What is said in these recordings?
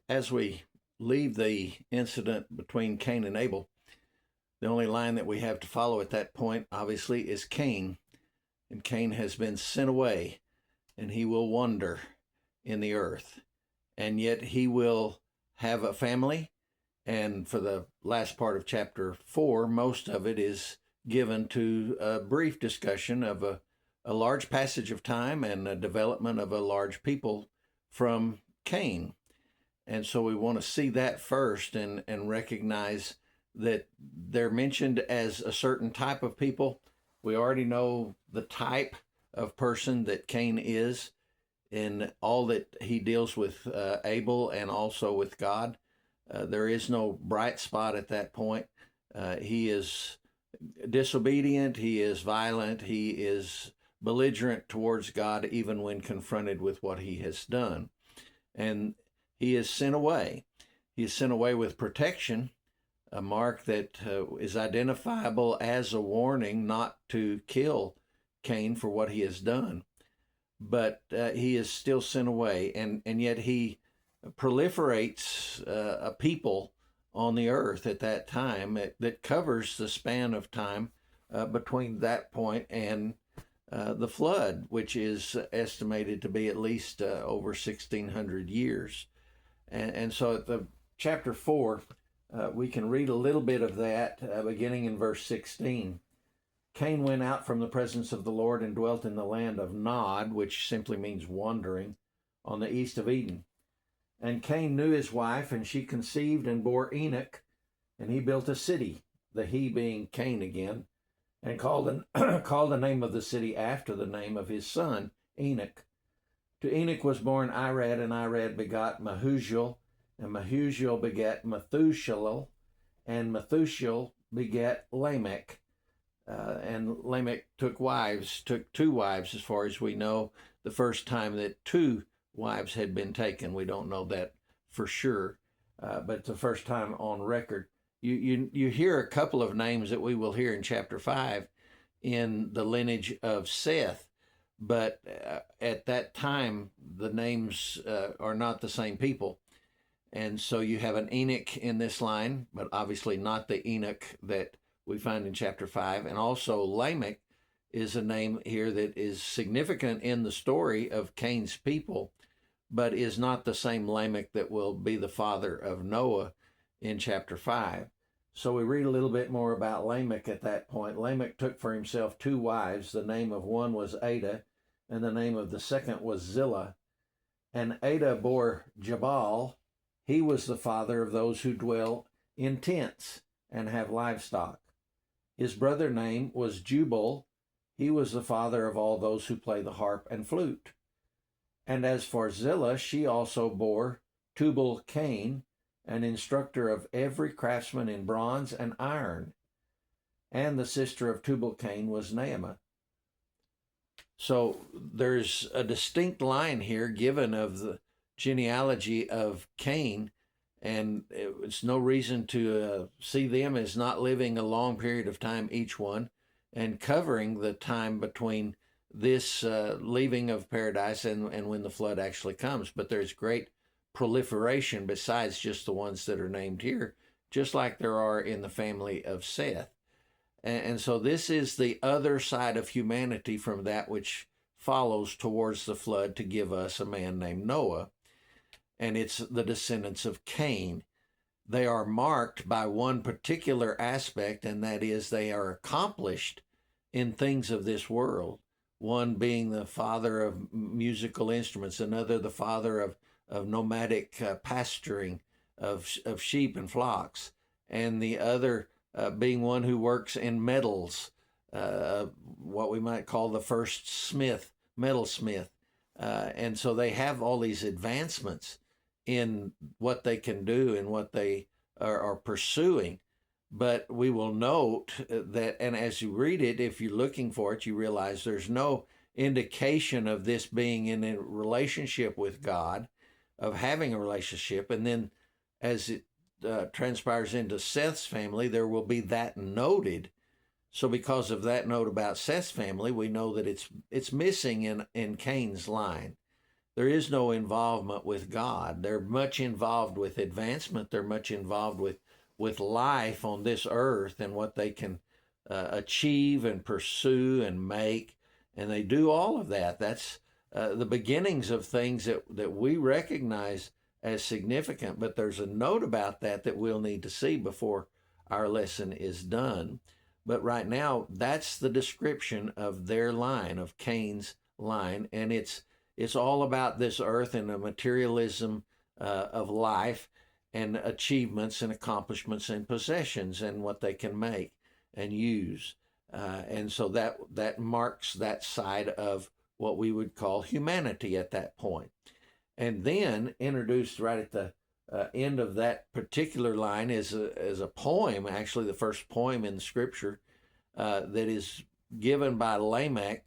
as we leave the incident between Cain and Abel, the only line that we have to follow at that point, obviously, is Cain. And Cain has been sent away, and he will wander in the earth. And yet he will have a family. And for the last part of chapter 4, most of it is given to a brief discussion of a large passage of time and a development of a large people from Cain. And so we want to see that first and recognize that they're mentioned as a certain type of people. We already know the type of person that Cain is in all that he deals with Abel and also with God. There is no bright spot at that point. He is disobedient, he is violent, he is belligerent towards God even when confronted with what he has done. And he is sent away. He is sent away with protection, a mark that is identifiable as a warning not to kill Cain for what he has done. But he is still sent away, and yet he proliferates a people on the earth at that time that covers the span of time between that point and the flood, which is estimated to be at least over 1,600 years. And so at the chapter 4, we can read a little bit of that beginning in verse 16. Cain went out from the presence of the Lord and dwelt in the land of Nod, which simply means wandering, on the east of Eden. And Cain knew his wife, and she conceived and bore Enoch, and he built a city, the he being Cain again, and called the name of the city after the name of his son, Enoch. To Enoch was born Irad, and Irad begot Mehujael, and Mehujael begat Methuselah, and Methuselah begat Lamech. And Lamech took two wives, as far as we know, the first time that two wives had been taken. We don't know that for sure, but the first time on record. You hear a couple of names that we will hear in chapter 5 in the lineage of Seth, but at that time, the names are not the same people. And so you have an Enoch in this line, but obviously not the Enoch that we find in chapter 5. And also Lamech is a name here that is significant in the story of Cain's people, but is not the same Lamech that will be the father of Noah in chapter 5. So we read a little bit more about Lamech at that point. Lamech took for himself two wives. The name of one was Ada, and the name of the second was Zillah. And Ada bore Jabal. He was the father of those who dwell in tents and have livestock. His brother name was Jubal. He was the father of all those who play the harp and flute. And as for Zillah, she also bore Tubal-Cain, an instructor of every craftsman in bronze and iron. And the sister of Tubal-Cain was Naamah. So there's a distinct line here given of the genealogy of Cain, and it's no reason to see them as not living a long period of time each one, and covering the time between this leaving of paradise and when the flood actually comes. But there's great proliferation besides just the ones that are named here, just like there are in the family of Seth. And so this is the other side of humanity from that which follows towards the flood to give us a man named Noah. And it's the descendants of Cain. They are marked by one particular aspect, and that is they are accomplished in things of this world. One being the father of musical instruments, another the father of nomadic pasturing of sheep and flocks, and the other being one who works in metals, what we might call the first metalsmith. And so they have all these advancements in what they can do and what they are pursuing. But we will note that, and as you read it, if you're looking for it, you realize there's no indication of this being in a relationship with God, of having a relationship. And then as it transpires into Seth's family, there will be that noted. So because of that note about Seth's family, we know that it's missing in Cain's line. there is no involvement with God. They're much involved with advancement. They're much involved with life on this earth and what they can achieve and pursue and make. And they do all of that. That's the beginnings of things that we recognize as significant. But there's a note about that we'll need to see before our lesson is done. But right now, that's the description of their line, of Cain's line. And it's all about this earth and the materialism of life and achievements and accomplishments and possessions and what they can make and use. And so that marks that side of what we would call humanity at that point. And then introduced right at the end of that particular line is a poem, actually the first poem in the scripture that is given by Lamech,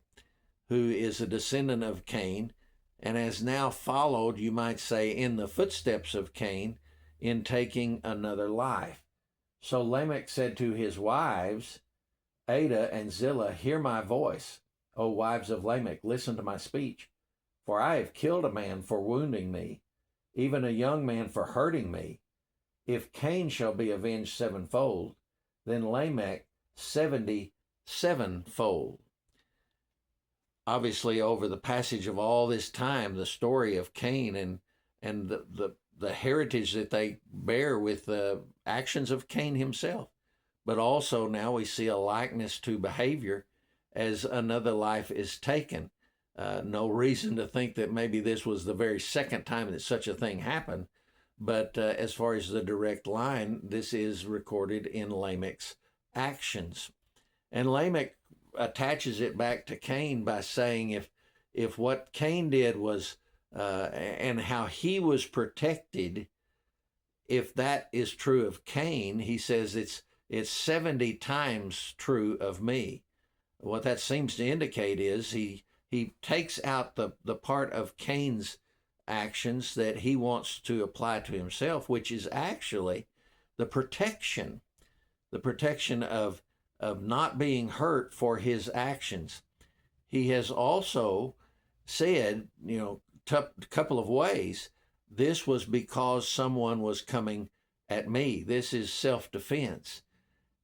who is a descendant of Cain, and has now followed, you might say, in the footsteps of Cain in taking another life. So Lamech said to his wives, Adah and Zillah, hear my voice, O wives of Lamech, listen to my speech. For I have killed a man for wounding me, even a young man for hurting me. If Cain shall be avenged sevenfold, then Lamech 77-fold. Obviously, over the passage of all this time, the story of Cain and the heritage that they bear with the actions of Cain himself. But also now we see a likeness to behavior as another life is taken. No reason to think that maybe this was the very second time that such a thing happened. But as far as the direct line, this is recorded in Lamech's actions. And Lamech attaches it back to Cain by saying if what Cain did was, and how he was protected, if that is true of Cain, he says it's 70 times true of me. What that seems to indicate is he takes out the part of Cain's actions that he wants to apply to himself, which is actually the protection of not being hurt for his actions. He has also said, a couple of ways, this was because someone was coming at me. This is self-defense.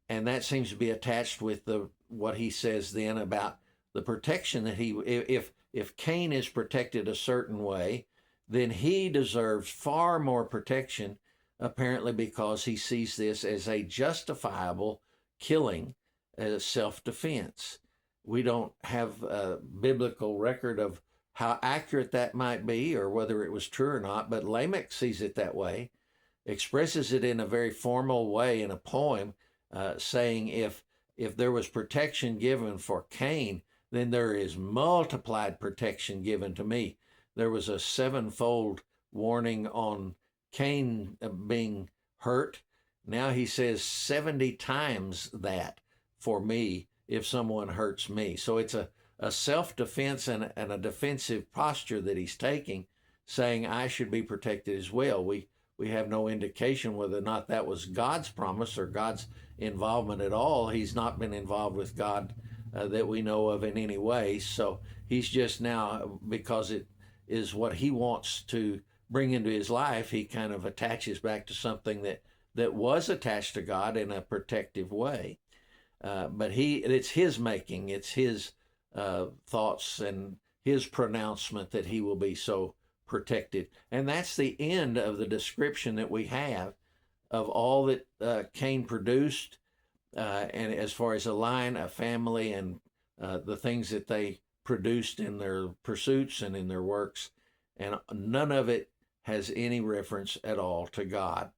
And that seems to be attached with what he says then about the protection that if Cain is protected a certain way, then he deserves far more protection, apparently because he sees this as a justifiable killing, as self-defense. We don't have a biblical record of how accurate that might be or whether it was true or not, but Lamech sees it that way, expresses it in a very formal way in a poem, saying if there was protection given for Cain, then there is multiplied protection given to me. There was a 7-fold warning on Cain being hurt. Now he says 70 times that for me if someone hurts me. So it's a self-defense and a defensive posture that he's taking, saying I should be protected as well. We have no indication whether or not that was God's promise or God's involvement at all. He's not been involved with God that we know of in any way. So he's just now, because it is what he wants to bring into his life, he kind of attaches back to something that was attached to God in a protective way. But it's his making, it's his thoughts and his pronouncement that he will be so protected. And that's the end of the description that we have of all that Cain produced, and as far as a line, a family, and the things that they produced in their pursuits and in their works. And none of it has any reference at all to God.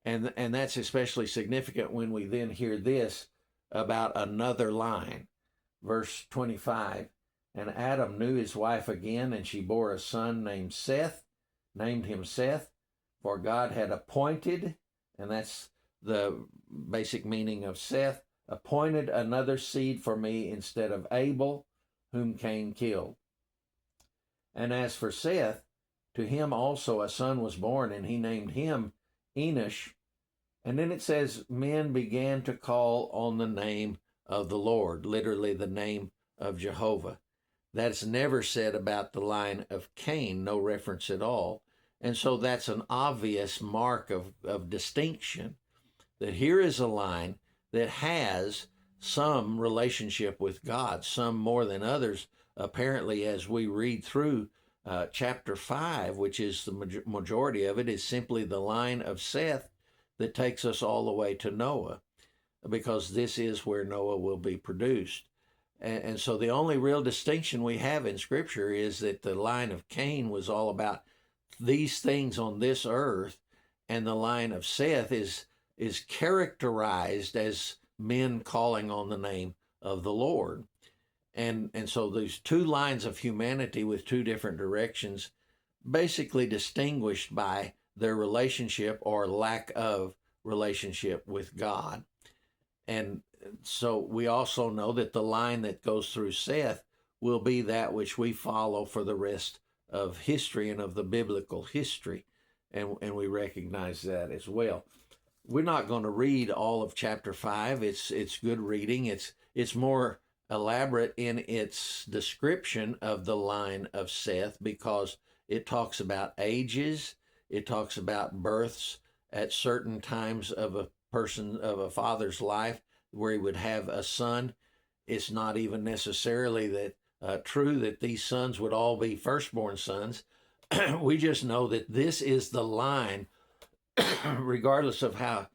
And that's especially significant when we then hear this about another line. Verse 25, and Adam knew his wife again, and she bore a son named him Seth, for God had appointed, and that's the basic meaning of Seth, appointed another seed for me instead of Abel, whom Cain killed. And as for Seth, to him also a son was born, and he named him Enosh. And then it says, men began to call on the name of the Lord, literally the name of Jehovah. That's never said about the line of Cain, no reference at all. And so that's an obvious mark of distinction, that here is a line that has some relationship with God, some more than others. Apparently, as we read through chapter 5, which is the majority of it, is simply the line of Seth that takes us all the way to Noah, because this is where Noah will be produced. And so the only real distinction we have in Scripture is that the line of Cain was all about these things on this earth, and the line of Seth is characterized as men calling on the name of the Lord. And so these two lines of humanity with two different directions, basically distinguished by their relationship or lack of relationship with God. And so we also know that the line that goes through Seth will be that which we follow for the rest of history and of the biblical history. And we recognize that as well. We're not going to read all of chapter 5. It's good reading. It's more elaborate in its description of the line of Seth, because it talks about ages, it talks about births at certain times of a father's life where he would have a son. It's not even necessarily that true that these sons would all be firstborn sons. We just know that this is the line, regardless of how,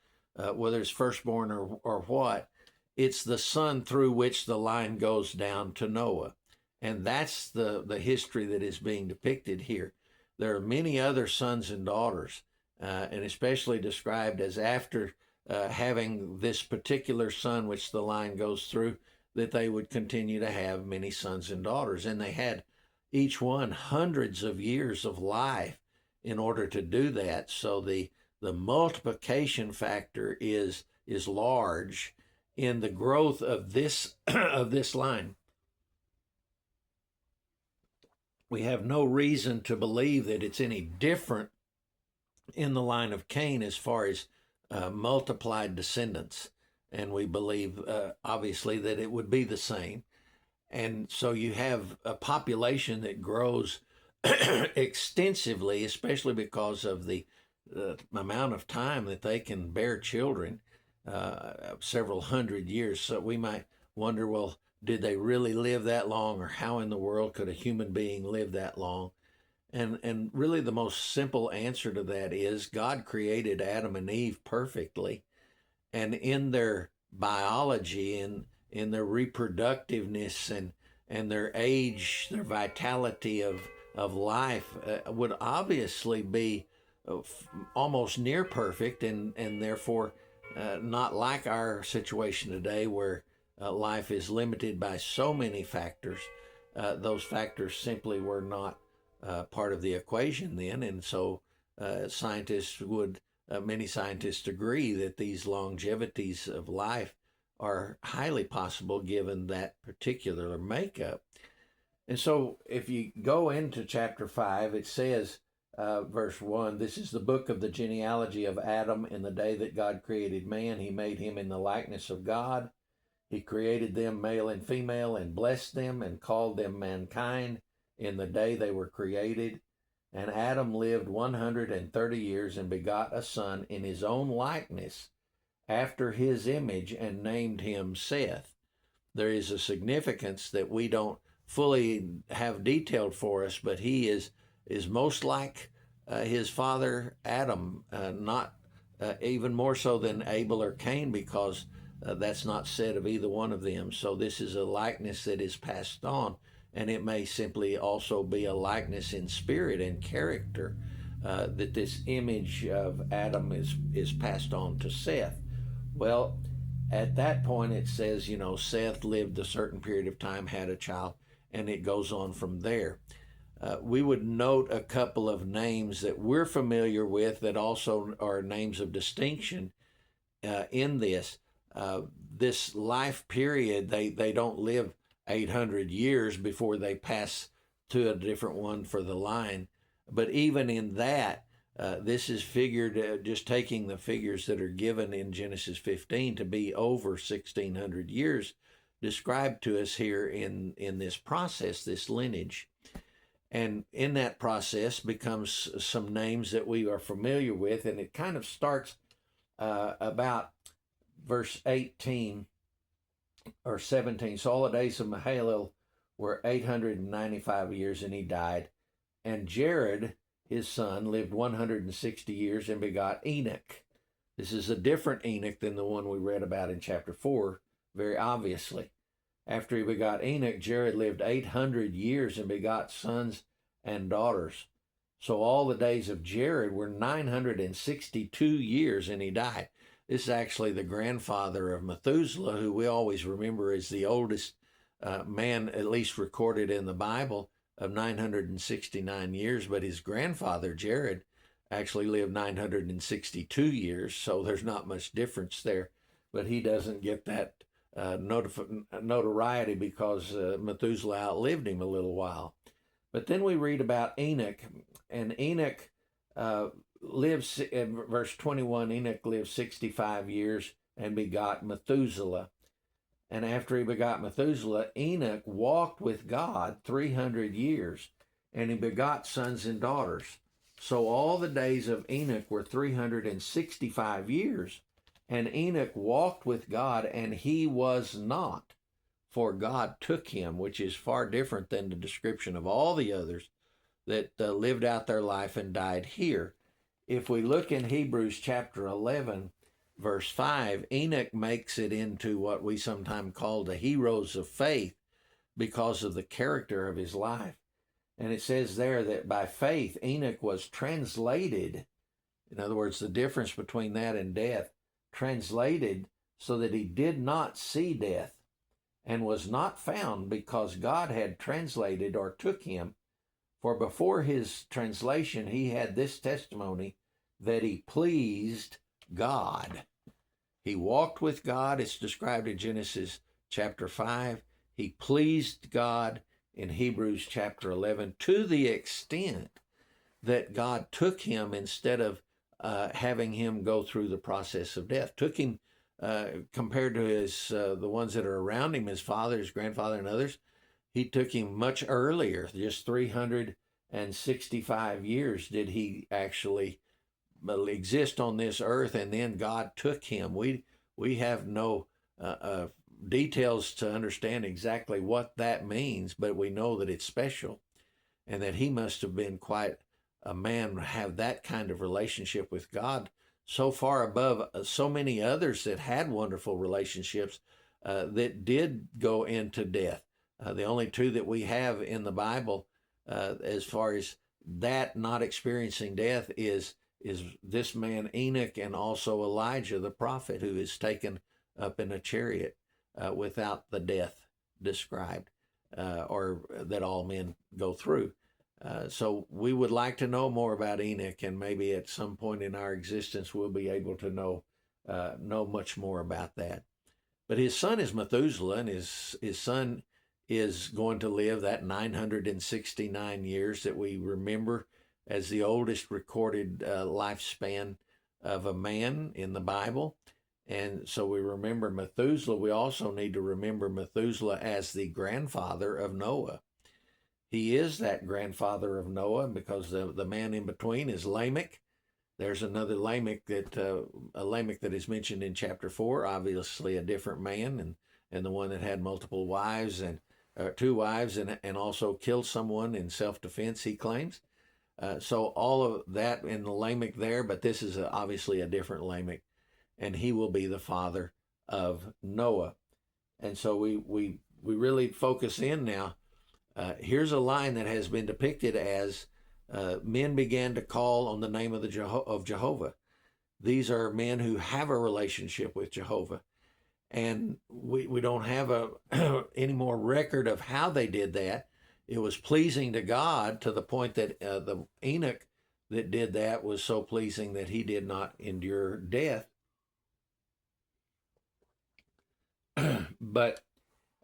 whether it's firstborn or what, it's the son through which the line goes down to Noah. And that's the history that is being depicted here. There are many other sons and daughters, and especially described as after having this particular son which the line goes through, that they would continue to have many sons and daughters. And they had each one hundreds of years of life in order to do that. So the multiplication factor is large in the growth of this of this line. We have no reason to believe that it's any different in the line of Cain as far as multiplied descendants, and we believe obviously that it would be the same. And so you have a population that grows extensively, especially because of the amount of time that they can bear children, several hundred years. So we might wonder, well, did they really live that long, or how in the world could a human being live that long? And really the most simple answer to that is God created Adam and Eve perfectly, and in their biology and in their reproductiveness and their age, their vitality of life would obviously be almost near perfect, and therefore not like our situation today where life is limited by so many factors. Those factors simply were not part of the equation then, and so many scientists agree that these longevities of life are highly possible given that particular makeup. And so if you go into chapter 5, it says, verse 1, this is the book of the genealogy of Adam. In the day that God created man, he made him in the likeness of God. He created them male and female, and blessed them and called them mankind in the day they were created. And Adam lived 130 years and begot a son in his own likeness, after his image, and named him Seth. There is a significance that we don't fully have detailed for us, but he is most like his father Adam, not even more so than Abel or Cain, because that's not said of either one of them. So this is a likeness that is passed on, and it may simply also be a likeness in spirit and character, that this image of Adam is passed on to Seth. Well, at that point it says, Seth lived a certain period of time, had a child, and it goes on from there. We would note a couple of names that we're familiar with that also are names of distinction in this. This life period, they don't live 800 years before they pass to a different one for the line. But even in that, this is figured, just taking the figures that are given in Genesis 15, to be over 1,600 years, described to us here in this process, this lineage. And in that process becomes some names that we are familiar with, and it kind of starts about verse 18 or 17. So all the days of Mahalalel were 895 years, and he died. And Jared, his son, lived 160 years and begot Enoch. This is a different Enoch than the one we read about in chapter 4, very obviously. After he begot Enoch, Jared lived 800 years and begot sons and daughters. So all the days of Jared were 962 years, and he died. This is actually the grandfather of Methuselah, who we always remember as the oldest man, at least recorded in the Bible, of 969 years. But his grandfather, Jared, actually lived 962 years, so there's not much difference there. But he doesn't get that notoriety because Methuselah outlived him a little while. But then we read about Enoch, and Enoch lives, in verse 21, Enoch lived 65 years and begot Methuselah. And after he begot Methuselah, Enoch walked with God 300 years, and he begot sons and daughters. So all the days of Enoch were 365 years, and Enoch walked with God, and he was not, for God took him, which is far different than the description of all the others that lived out their life and died here. If we look in Hebrews chapter 11, verse 5, Enoch makes it into what we sometimes call the heroes of faith because of the character of his life. And it says there that by faith, Enoch was translated. In other words, the difference between that and death, translated so that he did not see death and was not found because God had translated or took him. For before his translation, he had this testimony that he pleased God. He walked with God. It's described in Genesis chapter 5. He pleased God in Hebrews chapter 11 to the extent that God took him instead of having him go through the process of death. Took him, compared to his the ones that are around him, his father, his grandfather, and others, he took him much earlier. Just 365 years did he actually exist on this earth, and then God took him. We have no details to understand exactly what that means, but we know that it's special, and that he must have been quite a man to have that kind of relationship with God, so far above so many others that had wonderful relationships that did go into death. The only two that we have in the Bible as far as that not experiencing death is this man Enoch, and also Elijah the prophet, who is taken up in a chariot without the death described, or that all men go through. So we would like to know more about Enoch, and maybe at some point in our existence we'll be able to know much more about that. But his son is Methuselah, and his son is going to live that 969 years that we remember as the oldest recorded lifespan of a man in the Bible. And so we remember Methuselah. We also need to remember Methuselah as the grandfather of Noah. He is that grandfather of Noah because the man in between is Lamech. There's another Lamech that is mentioned in chapter 4, obviously a different man, and the one that had multiple wives and two wives and also killed someone in self-defense, he claims. So all of that in the Lamech there, but this is obviously a different Lamech, and he will be the father of Noah. And so we really focus in now. Here's a line that has been depicted as men began to call on the name of Jehovah. These are men who have a relationship with Jehovah. And we don't have any more record of how they did that. It was pleasing to God to the point that the Enoch that did that was so pleasing that he did not endure death. But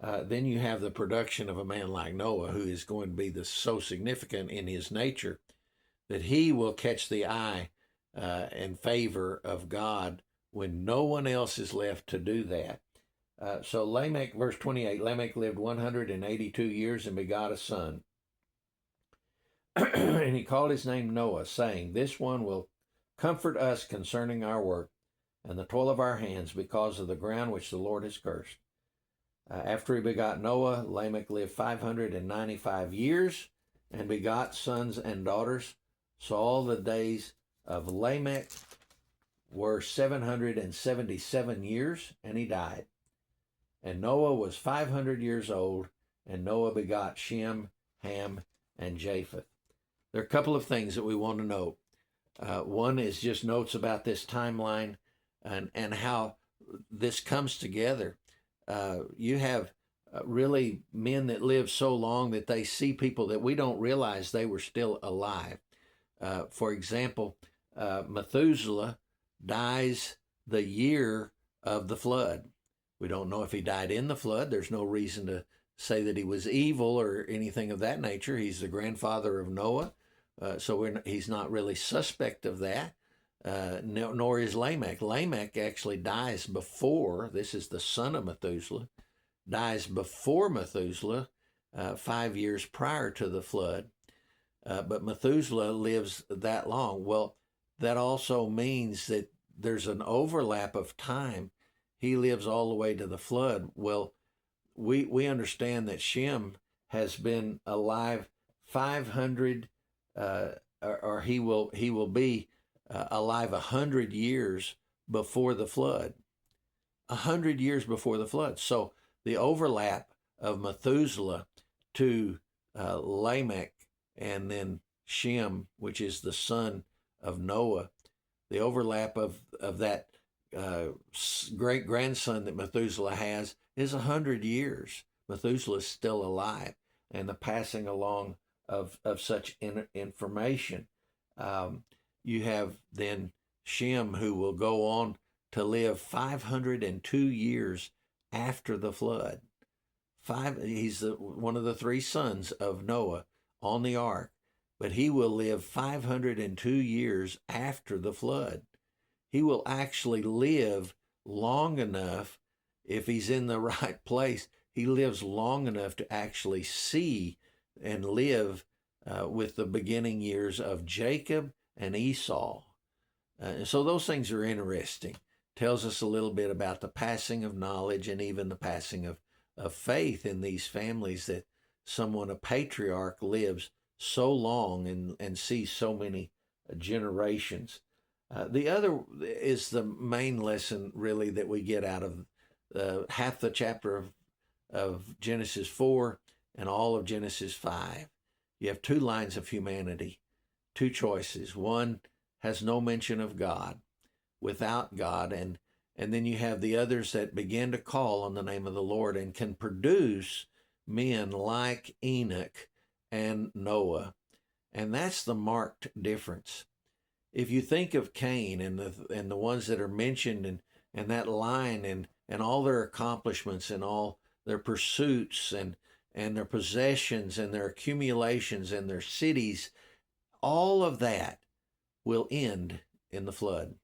then you have the production of a man like Noah, who is going to be so significant in his nature that he will catch the eye and favor of God when no one else is left to do that. So Lamech, verse 28, Lamech lived 182 years and begot a son. And he called his name Noah, saying, This one will comfort us concerning our work and the toil of our hands because of the ground which the Lord has cursed. After he begot Noah, Lamech lived 595 years and begot sons and daughters. So all the days of Lamech were 777 years, and he died. And Noah was 500 years old, and Noah begot Shem, Ham, and Japheth. There are a couple of things that we want to note. One is just notes about this timeline and how this comes together. You have really men that live so long that they see people that we don't realize they were still alive. For example, Methuselah dies the year of the flood. We don't know if he died in the flood. There's no reason to say that he was evil or anything of that nature. He's the grandfather of Noah, so he's not really suspect of that, nor is Lamech. Lamech actually dies before, this is the son of Methuselah, dies before Methuselah, 5 years prior to the flood. But Methuselah lives that long. Well, that also means that there's an overlap of time. He lives all the way to the flood. Well, we understand that Shem has been alive 500, or he will be alive 100 years before the flood. 100 years before the flood. So the overlap of Methuselah to Lamech and then Shem, which is the son of Noah, the overlap of that great grandson that Methuselah has is 100 years. Methuselah is still alive, and the passing along of such information. You have then Shem, who will go on to live 502 years after the flood. He's one of the three sons of Noah on the ark, but he will live 502 years after the flood. He will actually live long enough, if he's in the right place, he lives long enough to actually see and live with the beginning years of Jacob and Esau. So those things are interesting. Tells us a little bit about the passing of knowledge and even the passing of faith in these families, that someone, a patriarch, lives so long and sees so many generations. The other is the main lesson, really, that we get out of half the chapter of Genesis 4 and all of Genesis 5. You have two lines of humanity, two choices. One has no mention of God, without God, and then you have the others that begin to call on the name of the Lord and can produce men like Enoch and Noah. And that's the marked difference. If you think of Cain and the ones that are mentioned and that line and all their accomplishments and all their pursuits and their possessions and their accumulations and their cities, all of that will end in the flood.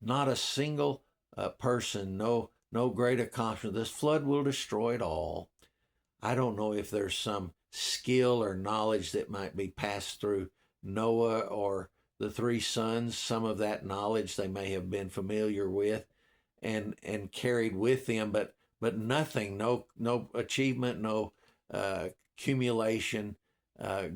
Not a single person, no great accomplishment. This flood will destroy it all. I don't know if there's some skill or knowledge that might be passed through Noah or the three sons. Some of that knowledge they may have been familiar with and carried with them, but nothing, no achievement, no accumulation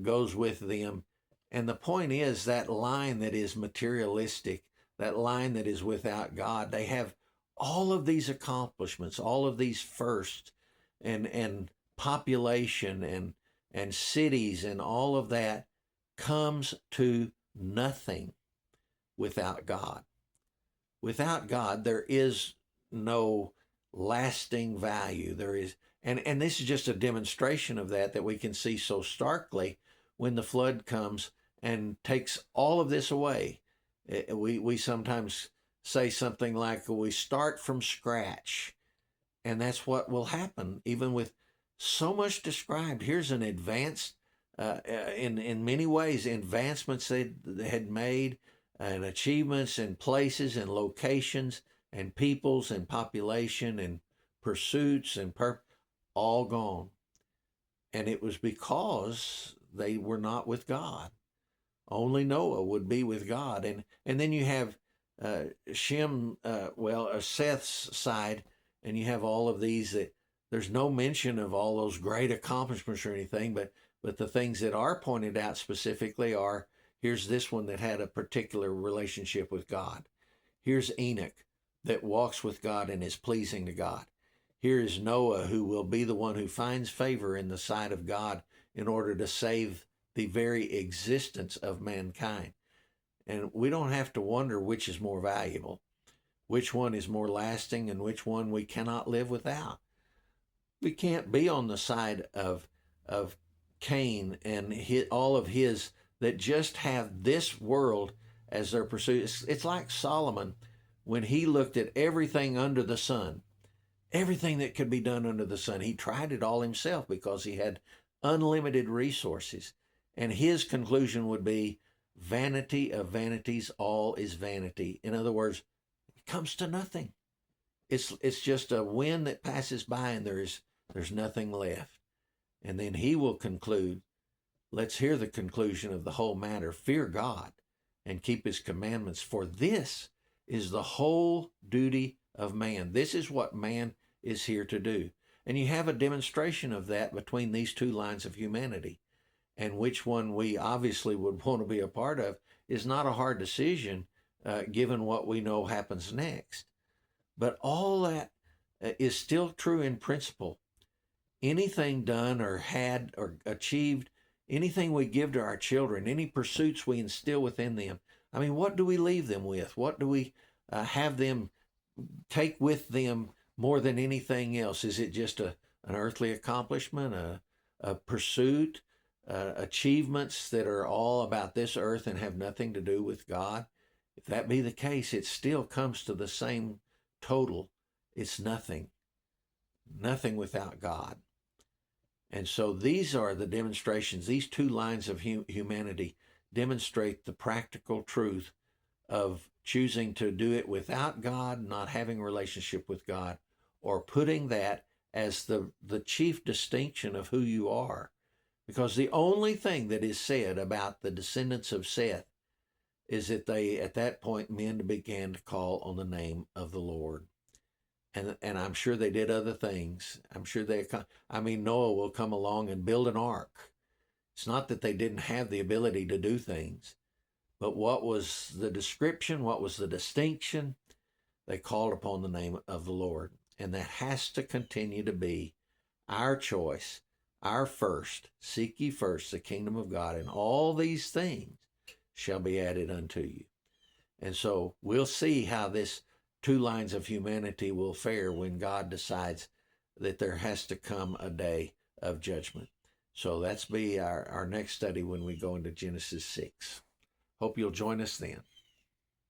goes with them. And the point is, that line that is materialistic, that line that is without God, they have all of these accomplishments, all of these firsts, and population and cities, and all of that comes to nothing without God. Without God, there is no lasting value. There is, and this is just a demonstration of that we can see so starkly when the flood comes and takes all of this away. We sometimes say something like, we start from scratch, and that's what will happen, even with so much described. Here's an advanced, in many ways, advancements they had made, and achievements and places and locations and peoples and population and pursuits and all gone. And it was because they were not with God. Only Noah would be with God. And then you have Seth's side, and you have all of these that there's no mention of all those great accomplishments or anything, but the things that are pointed out specifically are, here's this one that had a particular relationship with God. Here's Enoch that walks with God and is pleasing to God. Here is Noah, who will be the one who finds favor in the sight of God in order to save the very existence of mankind. And we don't have to wonder which is more valuable, which one is more lasting, and which one we cannot live without. We can't be on the side of Cain and all of his that just have this world as their pursuit. It's like Solomon when he looked at everything under the sun, everything that could be done under the sun. He tried it all himself because he had unlimited resources. And his conclusion would be, vanity of vanities, all is vanity. In other words, it comes to nothing. It's just a wind that passes by, and there's nothing left. And then he will conclude, let's hear the conclusion of the whole matter. Fear God and keep his commandments, for this is the whole duty of man. This is what man is here to do. And you have a demonstration of that between these two lines of humanity. And which one we obviously would want to be a part of is not a hard decision, given what we know happens next. But all that is still true in principle. Anything done or had or achieved, anything we give to our children, any pursuits we instill within them, I mean, what do we leave them with? What do we have them take with them more than anything else? Is it just an earthly accomplishment, a pursuit? Achievements that are all about this earth and have nothing to do with God? If that be the case, it still comes to the same total. It's nothing without God. And so these are the demonstrations. These two lines of humanity demonstrate the practical truth of choosing to do it without God, not having a relationship with God, or putting that as the chief distinction of who you are. Because the only thing that is said about the descendants of Seth is that they, at that point, men began to call on the name of the Lord. And I'm sure they did other things. I'm sure Noah will come along and build an ark. It's not that they didn't have the ability to do things, but what was the description? What was the distinction? They called upon the name of the Lord. And that has to continue to be our choice. Our first, seek ye first the kingdom of God, and all these things shall be added unto you. And so we'll see how this two lines of humanity will fare when God decides that there has to come a day of judgment. So that's be our next study when we go into Genesis 6. Hope you'll join us then.